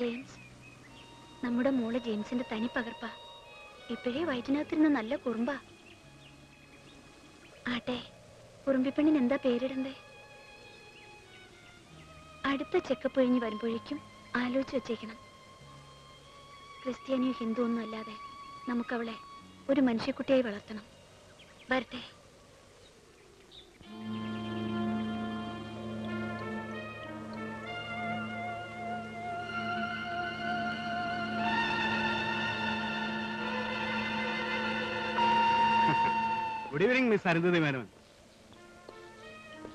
James, നമ്മുടെ മോള് ജെയിംസിന്റെ തനി പകർപ്പാ. ഇപ്പോഴേ വയറ്റിനകത്തിരുന്ന നല്ല കുറുമ്പാ. ആട്ടെ, കുറുമ്പിപ്പെണ്ണിന് എന്താ പേരിടണ്ടേ? അടുത്ത ചെക്കപ്പ് കഴിഞ്ഞ് വരുമ്പോഴേക്കും ആലോചിച്ച് വെച്ചേക്കണം. ക്രിസ്ത്യാനിയോ ഹിന്ദു ഒന്നും അല്ലാതെ നമുക്കവളെ ഒരു മനുഷ്യക്കുട്ടിയായി വളർത്തണം. വരട്ടെ. Good evening miss Arundhati Menon.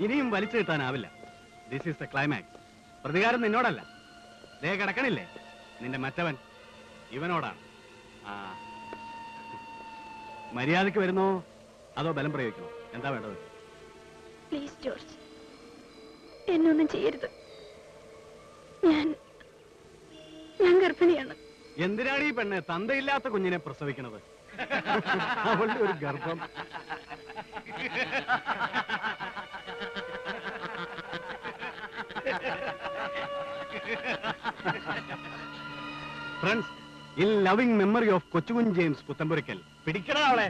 ഇനിയും വലിച്ചു കിട്ടാനാവില്ല. This is the climax. പ്രതികാരം നിന്നോടല്ല, ദേ കിടക്കണില്ലേ നിന്റെ മറ്റവൻ, ഇവനോടാണ്. ആ, മര്യാദയ്ക്ക് വരുന്നോ അതോ ബലം പ്രയോഗിക്കണോ? എന്താ വേണ്ടത്? പ്ലീസ് ജോർജ്, എന്നൊന്നും ചെയ്യരുത്. ഞാൻ ഗർഭിണിയാണ്. എന്തിനാണ് ഈ പെണ്ണ് തന്തയില്ലാത്ത കുഞ്ഞിനെ പ്രസവിക്കണത്? അവളുടെ ഒരു ഗർഭം. Friends, in loving memory of Kochukun James Puthampurakkal. പിടിക്കടാ അവളെ.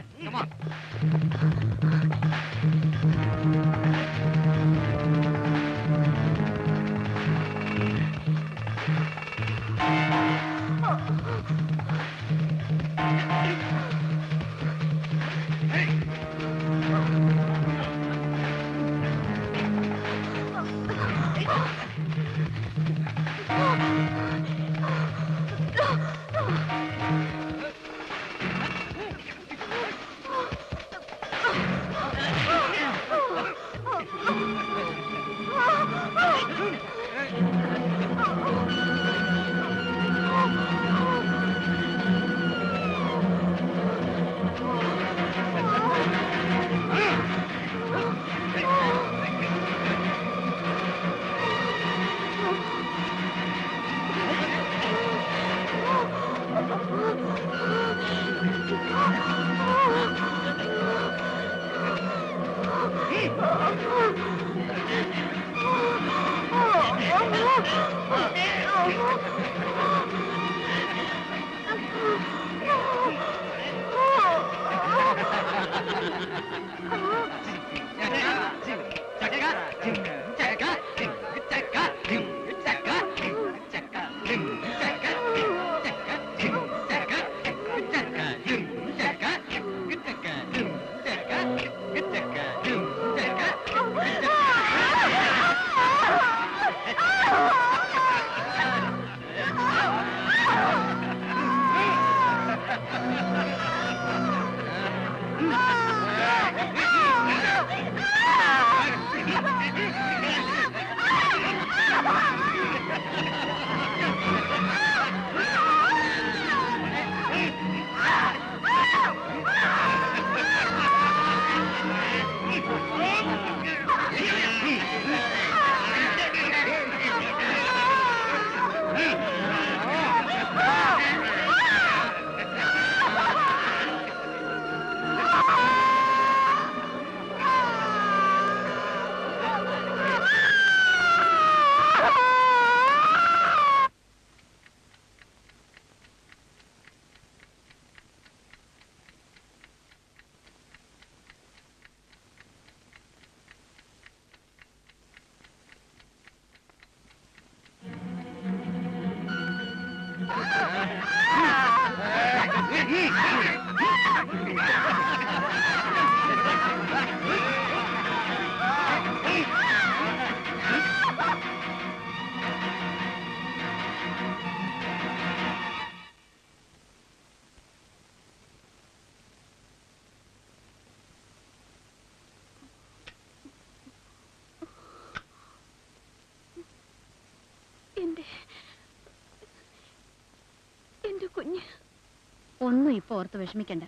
ഒന്നും ഇപ്പൊ ഓർത്ത് വിഷമിക്കണ്ട.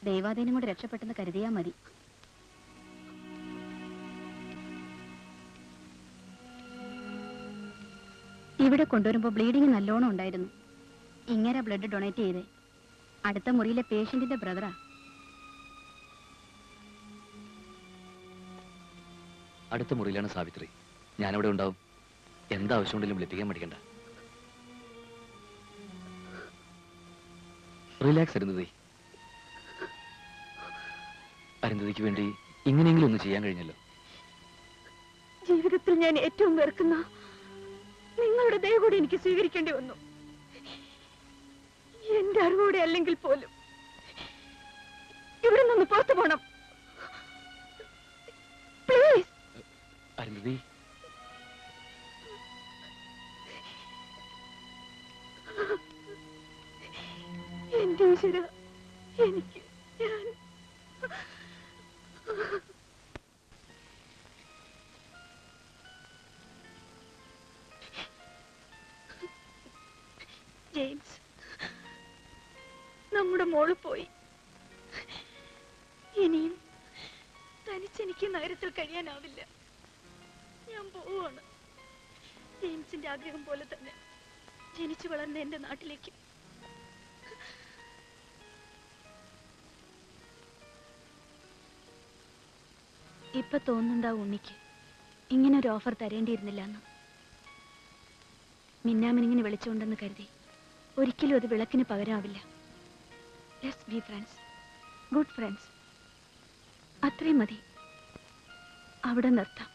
ദൈവാധീനം കൊണ്ട് രക്ഷപ്പെട്ടെന്ന് കരുതിയാ മതി. ഇവിടെ കൊണ്ടുവരുമ്പോ ബ്ലീഡിങ് നല്ലോണം ഉണ്ടായിരുന്നു. ഇങ്ങനെ ബ്ലഡ് ഡൊണേറ്റ് ചെയ്തേ. അടുത്ത മുറിയിലെ പേഷ്യന്റിന്റെ ബ്രദറാ. അടുത്ത മുറിയിലാണ് സാവിത്രി. ഞാനിവിടെ ഉണ്ടാവും. എന്താവശ്യമുണ്ടെങ്കിലും വിളിപ്പിക്കാൻ മടിക്കണ്ട. റിലാക്സ് അരുന്ധതി. അരുന്ധതിക്ക് വേണ്ടി ഇങ്ങനെയെങ്കിലും ഒന്ന് ചെയ്യാൻ കഴിഞ്ഞല്ലോ. ജീവിതത്തിൽ ഞാൻ ഏറ്റവും വെറുക്കുന്ന നിങ്ങളുടെ ദയ കൂടി എനിക്ക് സ്വീകരിക്കേണ്ടി വന്നു. എന്റെ അറിവോടെ അല്ലെങ്കിൽ പോലും ഇവിടെ നിന്ന് പുറത്തു പോണം. പ്ലീസ്. അരുന്ധതി, എന്റെ ഈശ്വര, എനിക്ക് ഞാൻ ജെയിംസ്, നമ്മുടെ മോള് പോയി. ഇനിയും തനിച്ചെനിക്ക് നഗരത്തിൽ കഴിയാനാവില്ല. ഞാൻ പോവാണ്. ജെയിംസിന്റെ ആഗ്രഹം പോലെ തന്നെ ജനിച്ചു വളർന്ന എന്റെ നാട്ടിലേക്ക്. ഇപ്പൊ തോന്നുന്നുണ്ടാവും ഉണ്ണിക്ക് ഇങ്ങനെ ഒരു ഓഫർ തരേണ്ടിയിരുന്നില്ല എന്ന്. മിന്നാമിനിങ്ങിന് വിളിച്ചുകൊണ്ടെന്ന് കരുതി ഒരിക്കലും അത് വിളക്കിന് പകരമാവില്ല. Let's be friends, good friends. അത്രയും മതി. അവിടെ നിർത്താം.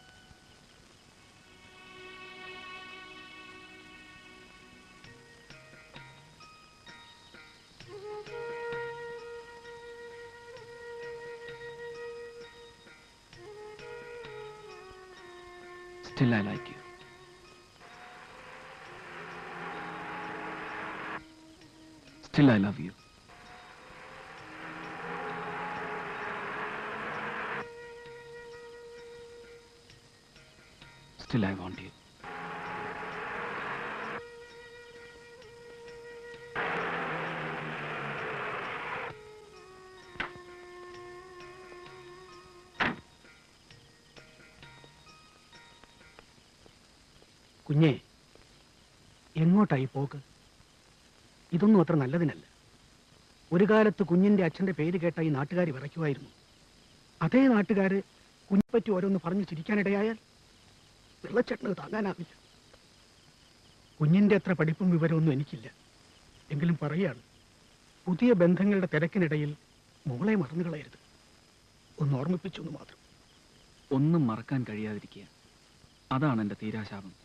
Still I like you. Still I love you. Still I want you. കുഞ്ഞേ, എങ്ങോട്ടായി പോക്ക്? ഇതൊന്നും അത്ര നല്ലതിനല്ല. ഒരു കാലത്ത് കുഞ്ഞിന്റെ അച്ഛന്റെ പേര് കേട്ട ഈ നാട്ടുകാർ വിറയ്ക്കുമായിരുന്നു. അതേ നാട്ടുകാര് കുഞ്ഞിപ്പറ്റി ഓരോന്ന് പറഞ്ഞു ചിരിക്കാനിടയായാൽ വെള്ളച്ചെട്ടന് താങ്ങാനാവില്ല. കുഞ്ഞിന്റെ അത്ര പഠിപ്പും വിവരമൊന്നും എനിക്കില്ല. എങ്കിലും പറയാണ്, പുതിയ ബന്ധങ്ങളുടെ തിരക്കിനിടയിൽ മോളെ മറന്നു കളയരുത്. ഒന്ന് ഓർമ്മിപ്പിച്ചു എന്ന് മാത്രം. ഒന്നും മറക്കാൻ കഴിയാതിരിക്കുക, അതാണ് എൻ്റെ തീരാശാപം.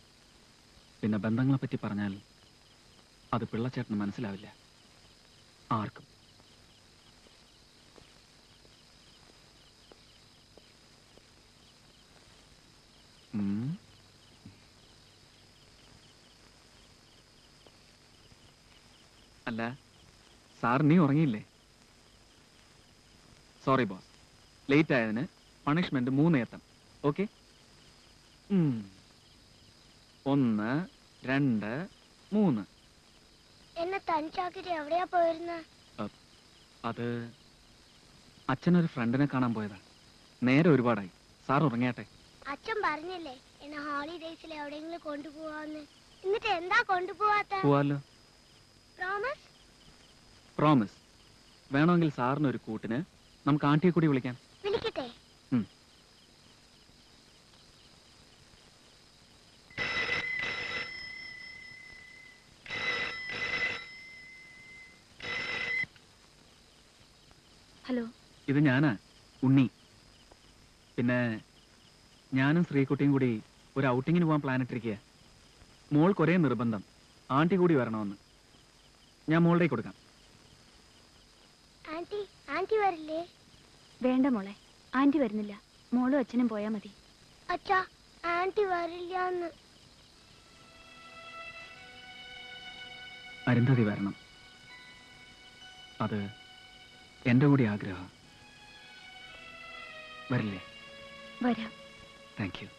പിന്നെ ബന്ധങ്ങളെ പറ്റി പറഞ്ഞാൽ അത് പിള്ളച്ചേട്ടന് മനസ്സിലാവില്ല, ആർക്കും. അല്ല സാർ, നീ ഉറങ്ങിയില്ലേ? സോറി ബോസ്, ലേറ്റ് ആയതിന് പണിഷ്മെന്റ് 3 എത്തണം. ഓക്കെ? 1 2 3. എന്നെ തനിച്ചാക്കിട്ട് എവിടെയാ പോയിരുന്ന? അത് അച്ഛനൊരു ഫ്രണ്ടിനെ കാണാൻ പോയതാ. നേരെ ഒരുപാടായി. സാർ ഉറങ്ങിയാട്ടെ. അച്ഛൻ പറഞ്ഞില്ലേ എന്നെ ഹോളിഡേയ്സിൽ എവിടെയെങ്കിലും കൊണ്ടുപോവാന്ന്. എന്നിട്ട് എന്താ കൊണ്ടുപോവാത്ത? പോവാലോ. പ്രോമിസ്? പ്രോമിസ്. വേണമെങ്കിൽ സാറിന് ഒരു കൂട്ടിന് നമുക്ക് ആന്റിയെ കൂടി വിളിക്കാം. വിളിക്കട്ടെ? ഹലോ, ഇത് ഞാനാ, ഉണ്ണി. പിന്നെ ഞാനും ശ്രീകുട്ടിയും കൂടി ഒരു ഔട്ടിങ്ങിന് പോകാൻ പ്ലാൻ ഇട്ടിരിക്കുക. മോൾക്ക് ഒരേ നിർബന്ധം, ആന്റി കൂടി വരണമെന്ന്. ഞാൻ മോളുടെ കൊടുക്കാം. ആന്റി ആന്റി വരില്ലേ? വേണ്ട മോളെ, ആന്റി വരുന്നില്ല. മോളും അച്ഛനും പോയാ മതി. അച്ഛാ, ആന്റി വരില്ലാന്ന്. അരുന്ധതി വരണം, അത് എൻ്റെ കൂടി ആഗ്രഹം. വരില്ലേ? വരാം. Thank you.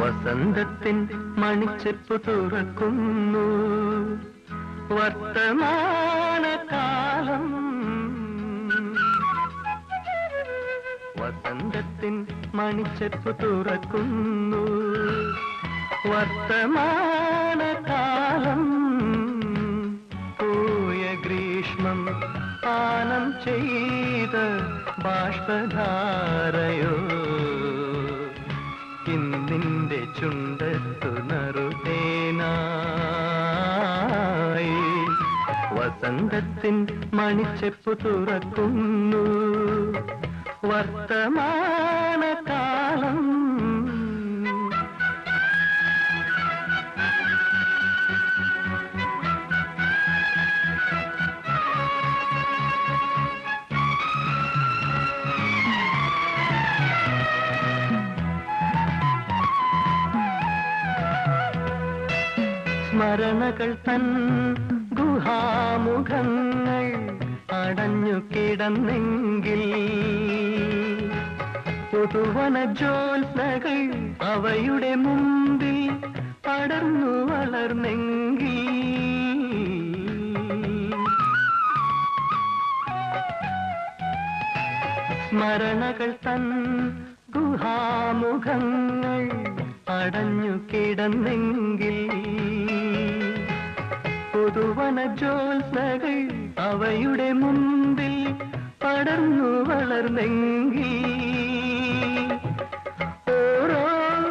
വസന്തത്തിൻ മണിച്ചെപ്പ് തുറക്കുന്നു, വർത്തമാനകാലം. വസന്തത്തിൻ മണിച്ചെപ്പ് തുറക്കുന്നു, വർത്തമാനകാലം. പാനം ചെയ്ത ബാഷ്പധാരയോ ഇന്നിന്റെ ചുണ്ടത്തു നറുതേനായി വസന്തത്തിൻ മണിച്ചെപ്പു തുറക്കുന്നു വർത്തമാനകാലം സ്മരണകൾ തൻ ഗുഹാമുഖങ്ങൾ അടഞ്ഞു കിടന്നെങ്കിൽ പുതുവന ജ്യോത്സ്നകൾ അവയുടെ മുമ്പിൽ പടർന്നു വളർന്നെങ്കിൽ സ്മരണകൾ തൻ ഗുഹാമുഖങ്ങൾ അടഞ്ഞു കിടന്നെങ്കിൽ പുതുവന ജ്യോത്സ്നകൾ അവയുടെ മുമ്പിൽ പടർന്നു വളർന്നെങ്കിൽ ഓരോ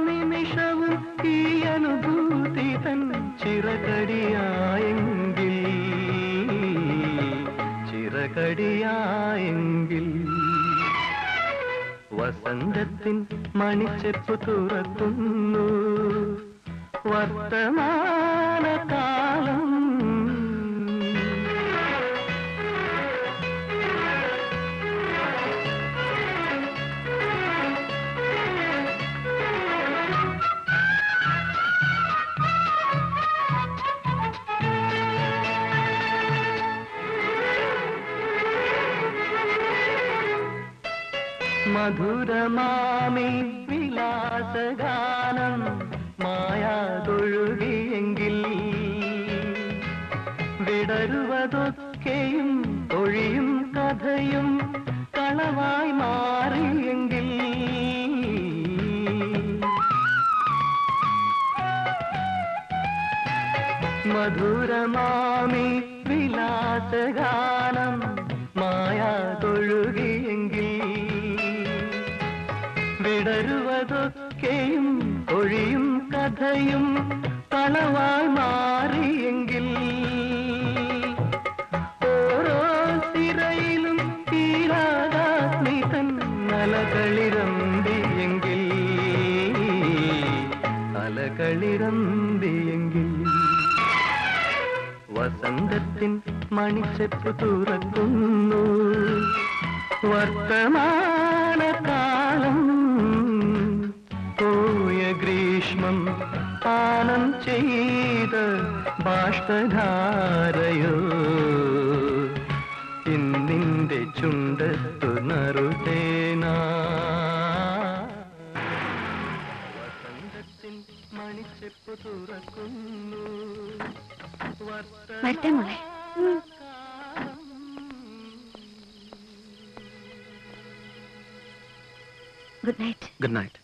നിമിഷവും ഈ അനുഭൂതി തൻ ചിറകടിയായെങ്കിൽ വസന്തത്തിൻ മണിച്ചെപ്പു തുറക്കുന്നു വർത്തമാനകാലം മധുരമാമി വിലാസഗാനം മായാതൊഴുകിയെങ്കിൽ വിടരുവതൊക്കെയും ഒഴിയും കഥയും കളവായി മാറിയെങ്കിൽ മധുരമാമി വിലാസഗാനം മായാതൊഴുകിയെങ്കിൽ വിടരുവതൊക്കെയും ഒഴിയും കഥയും കളവായി മാറിയെങ്കിൽ ഓരോ സിരയിലും തീരാതാഗ്നി തൻ അലകളിരമ്പിയെങ്കിൽ വസന്തത്തിൻ മണിച്ചെപ്പു തുറക്കുന്നു വർത്തമാനകാലം പോയ ഗ്രീഷ്മം പാനം ചെയ്ത ബാഷ്പധാരയോ ഇന്നിന്റെ ചുണ്ടത്തു നറുതേനാ വസന്തത്തിൻ മണിച്ചെപ്പു തുറക്കുന്നു വരട്ടെ മോളെ. Good night. Good night.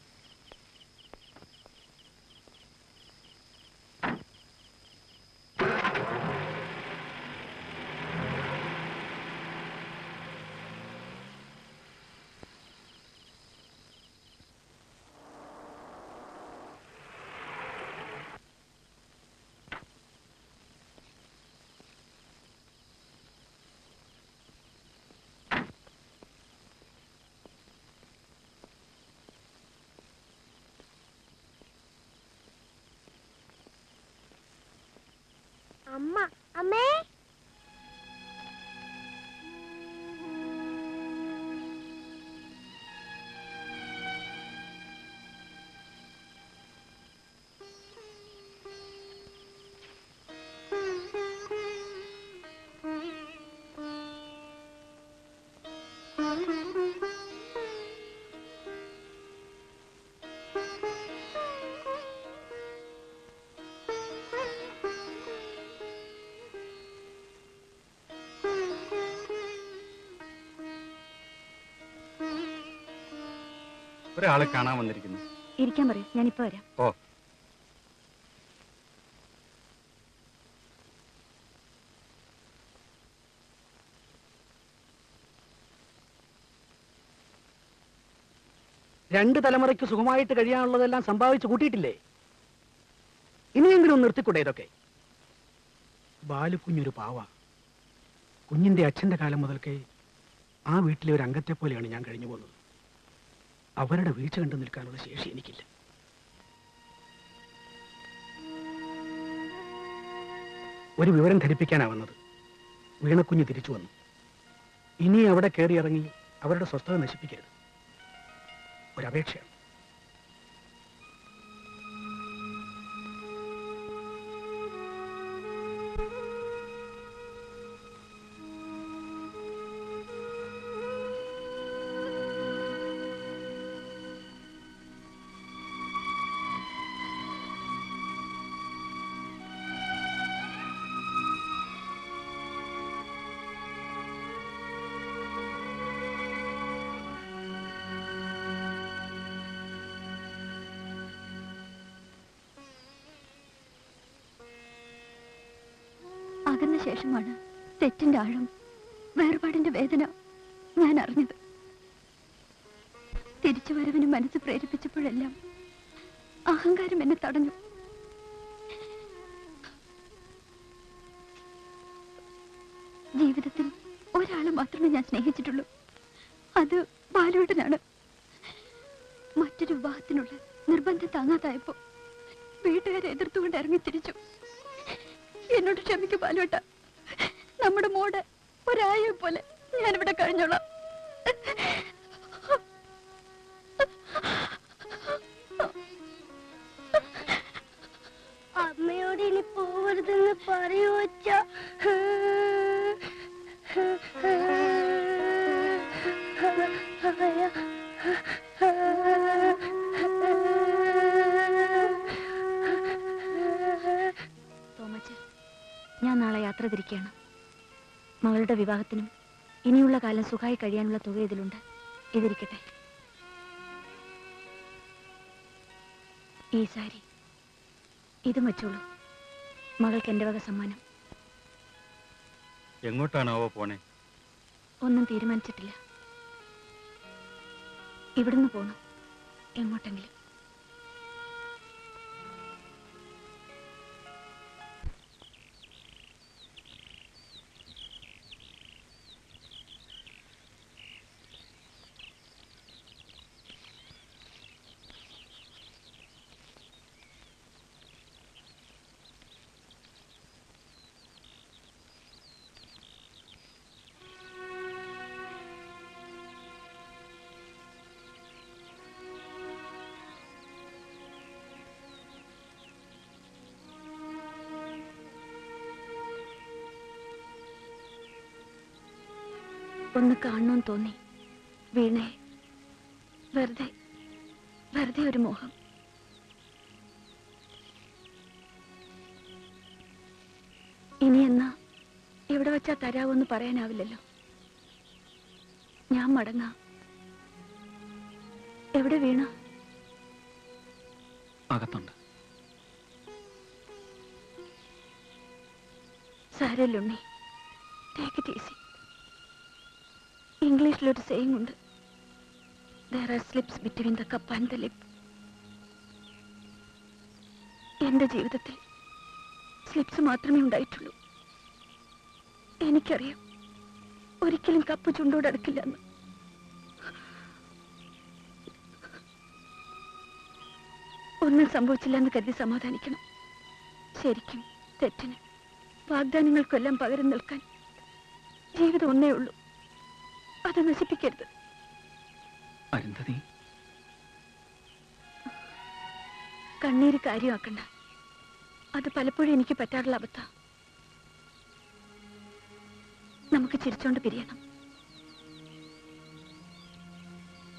അമ്മ അമ്മേ ഒരാളെ കാണാൻ വന്നിരിക്കുന്നു. ഇരിക്കാൻ പറയൂ, ഞാനിപ്പോ വരാം. ഓ, 2 തലമുറയ്ക്ക് സുഖമായിട്ട് കഴിയാനുള്ളതെല്ലാം സമ്പാദിച്ചു കൂട്ടിയിട്ടില്ലേ? ഇനിയെങ്കിലും നിർത്തിക്കൂടെ ഇതൊക്കെ? ബാലുക്കുഞ്ഞൊരു പാവ. കുഞ്ഞിന്റെ അച്ഛന്റെ കാലം മുതൽക്കേ ആ വീട്ടിലെ ഒരു അംഗത്തെ പോലെയാണ് ഞാൻ കഴിഞ്ഞു പോകുന്നത്. അവരുടെ വീഴ്ച കണ്ടു നിൽക്കാനുള്ള ശേഷി എനിക്കില്ല. ഒരു വിവരം ധരിപ്പിക്കാനാ വന്നത്. വീണക്കുഞ്ഞ് തിരിച്ചു വന്നു. ഇനി അവിടെ കയറി ഇറങ്ങി അവരുടെ സ്വസ്ഥത നശിപ്പിക്കരുത്. ഒരപേക്ഷയാണ്. അകന്ന ശേഷമാണ് തെറ്റിന്റെ ആഴം, വേർപാടിന്റെ വേദന ഞാൻ അറിഞ്ഞത്. തിരിച്ചു വരവിന് മനസ്സ് പ്രേരിപ്പിച്ചപ്പോഴെല്ലാം അഹങ്കാരം എന്നെ തടഞ്ഞു. ജീവിതത്തിൽ ഒരാളെ മാത്രമേ ഞാൻ സ്നേഹിച്ചിട്ടുള്ളൂ. അത് ബാലുവേട്ടനാണ്. മറ്റൊരു വിവാഹത്തിനുള്ള നിർബന്ധം താങ്ങാതായപ്പോ വീട്ടുകാരെ എതിർത്തുകൊണ്ട് ഇറങ്ങി തിരിച്ചു. എന്നോട് ക്ഷമിക്കൂ ബാലുവേട്ട. നമ്മുടെ മോടെ ഒരായ പോലെ ഞാനിവിടെ കഴിഞ്ഞോളാം. അമ്മയോട് ഇനി പോവരുതെന്ന് പറയൂ അച്ഛാ. ഞാൻ നാളെ യാത്ര തിരിക്കുകയാണ്. മകളുടെ വിവാഹത്തിനും ഇനിയുള്ള കാലം സുഖമായി കഴിയാനുള്ള തുക ഇതിലുണ്ട്. ഇതിരിക്കട്ടെ. ഈ സാരി ഇതും വെച്ചോളൂ. മകൾക്ക് എന്റെ വക സമ്മാനം. എങ്ങോട്ടാണാവോ പോണേ? ഒന്നും തീരുമാനിച്ചിട്ടില്ല. ഇവിടുന്ന് പോണു എങ്ങോട്ടെങ്കിലും. ഒന്ന് കാണണമെന്ന് തോന്നി വീണേ. വെറുതെ വെറുതെ ഒരു മോഹം. ഇനി എന്നാ എവിടെ വെച്ചാ തരാവെന്ന് പറയാനാവില്ലല്ലോ. ഞാൻ മടങ്ങാം. എവിടെ വീണ? അകത്തുണ്ട്. സാരല്ലുണ്ണി, ടേക്ക് ഇറ്റ് ഈസി. ഇംഗ്ലീഷിലൊരു സേയിങ് ഉണ്ട്, there are slips between the cup and the lip. എന്റെ ജീവിതത്തിൽ സ്ലിപ്സ് മാത്രമേ ഉണ്ടായിട്ടുള്ളൂ. എനിക്കറിയാം ഒരിക്കലും കപ്പ് ചുണ്ടോടടുക്കില്ലെന്ന്. ഒന്നും സംഭവിച്ചില്ലെന്ന് കരുതി സമാധാനിക്കണം. ശരിക്കും തെറ്റിന് വാഗ്ദാനങ്ങൾക്കെല്ലാം പകരം നിൽക്കാൻ ജീവിതം ഒന്നേ ഉള്ളൂ. അത് നശിപ്പിക്കരുത്. അരുന്ധതി, കണ്ണീര് കാര്യമാക്കണ്ട. അത് പലപ്പോഴും എനിക്ക് പറ്റാറുള്ള അബദ്ധ. നമുക്ക് ചിരിച്ചോണ്ട് പിരിയണം.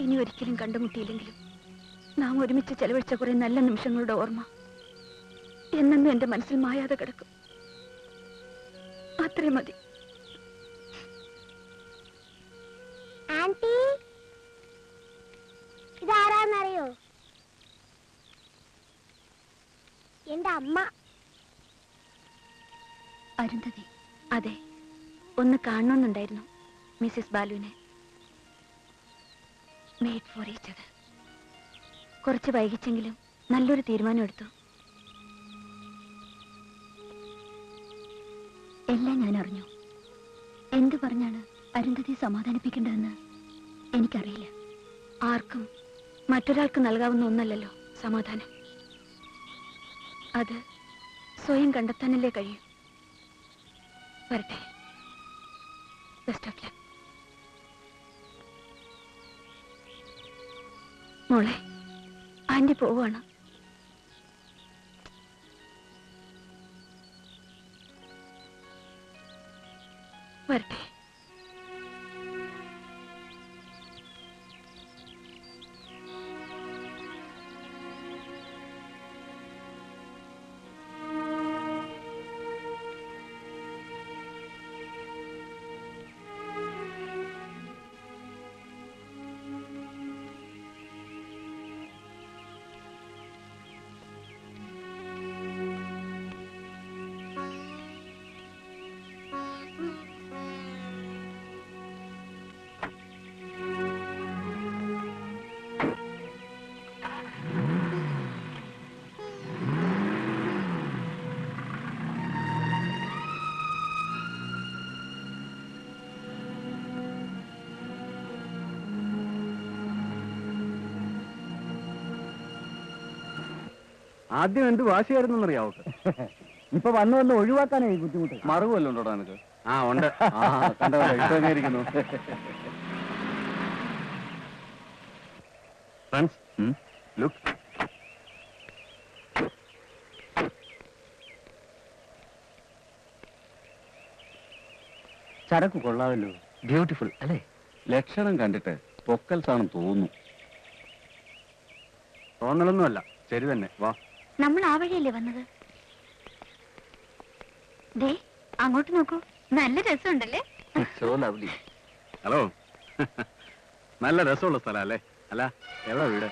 ഇനി ഒരിക്കലും കണ്ടുമുട്ടിയില്ലെങ്കിലും നാം ഒരുമിച്ച് ചെലവഴിച്ച കുറെ നല്ല നിമിഷങ്ങളുടെ ഓർമ്മ എന്നെന്നും എന്റെ മനസ്സിൽ മായാതെ കിടക്കും. അത്രേ മതി. ആന്റി, ഇതാരാന്നറിയോ? എന്റെ അമ്മ. അരുന്ധതി. അതെ, ഒന്ന് കാണണമെന്നുണ്ടായിരുന്നു Mrs ബാലുവിനെ. Made for each other. കുറച്ച് വൈകിച്ചെങ്കിലും നല്ലൊരു തീരുമാനം എടുത്തു. എല്ലാം ഞാൻ അറിഞ്ഞു. എന്തു പറഞ്ഞാണ് അരുന്ധതി സമാധാനിപ്പിക്കേണ്ടതെന്ന് എനിക്കറിയില്ല. ആർക്കും മറ്റൊരാൾക്ക് നൽകാവുന്ന ഒന്നല്ലല്ലോ സമാധാനം. അത് സ്വയം കണ്ടെത്താനല്ലേ കഴിയും. വരട്ടെ. Best of luck. മോളെ, ആന്റി പോവാണ്. വരട്ടെ. ആദ്യം എന്ത് വാശിയായിരുന്നറിയാവോ? ഇപ്പൊ വന്ന് ഒഴിവാക്കാനായി ബുദ്ധിമുട്ട്. മറുവല്ലോ ഉണ്ടോടാ നിനക്ക്? ആ ഉണ്ട്. ഇരിക്കുന്നു. Friends, look. ചരക്ക് കൊള്ളാമല്ലോ. ബ്യൂട്ടിഫുൾ അല്ലേ? ലക്ഷണം കണ്ടിട്ട് പൊക്കൽസ് ആണെന്ന് തോന്നുന്നു. തോന്നലൊന്നുമല്ല, ശരി തന്നെ. വാ. നമ്മൾ ആ വഴിയല്ലേ വന്നത്? ദേ അങ്ങോട്ട് നോക്കൂ, നല്ല രസമുണ്ടല്ലേ? So lovely. ഹലോ, നല്ല രസമുള്ള സ്ഥലം അല്ലേ? അല്ല, എവിടെ വീട്?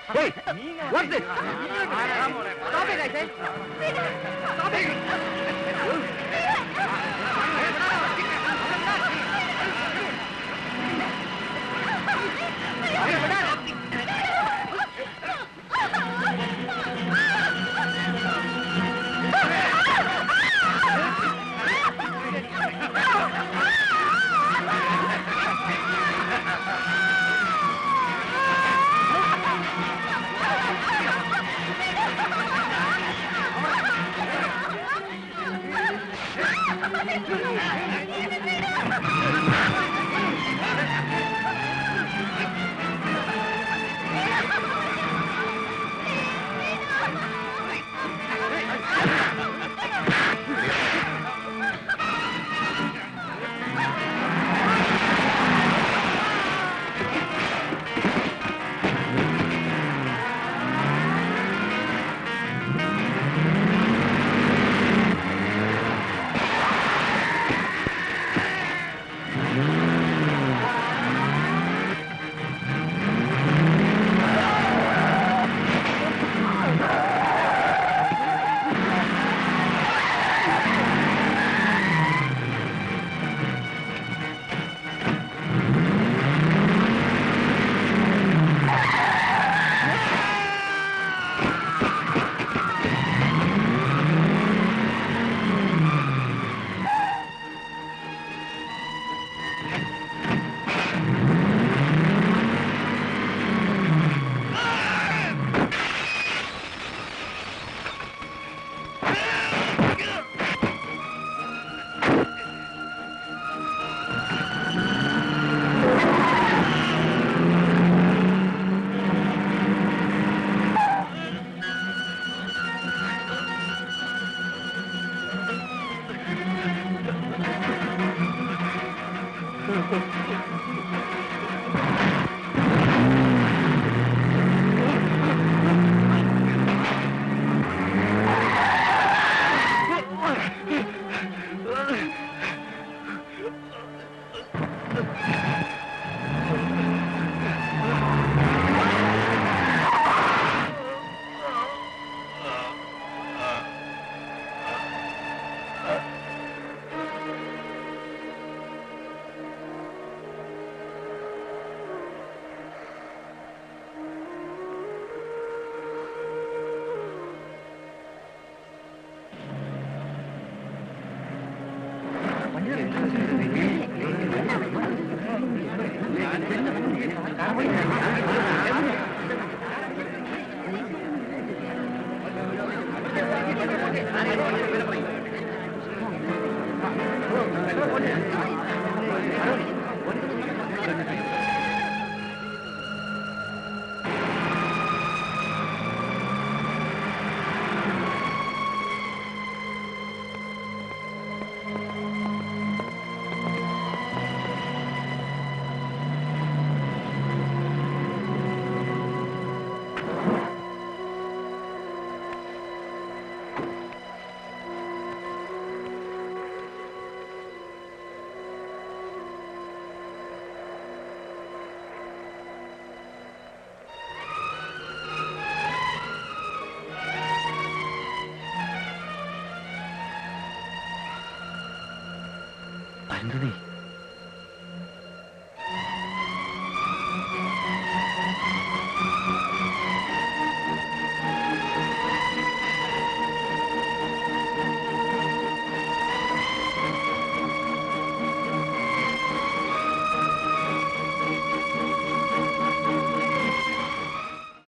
അരുന്ധതി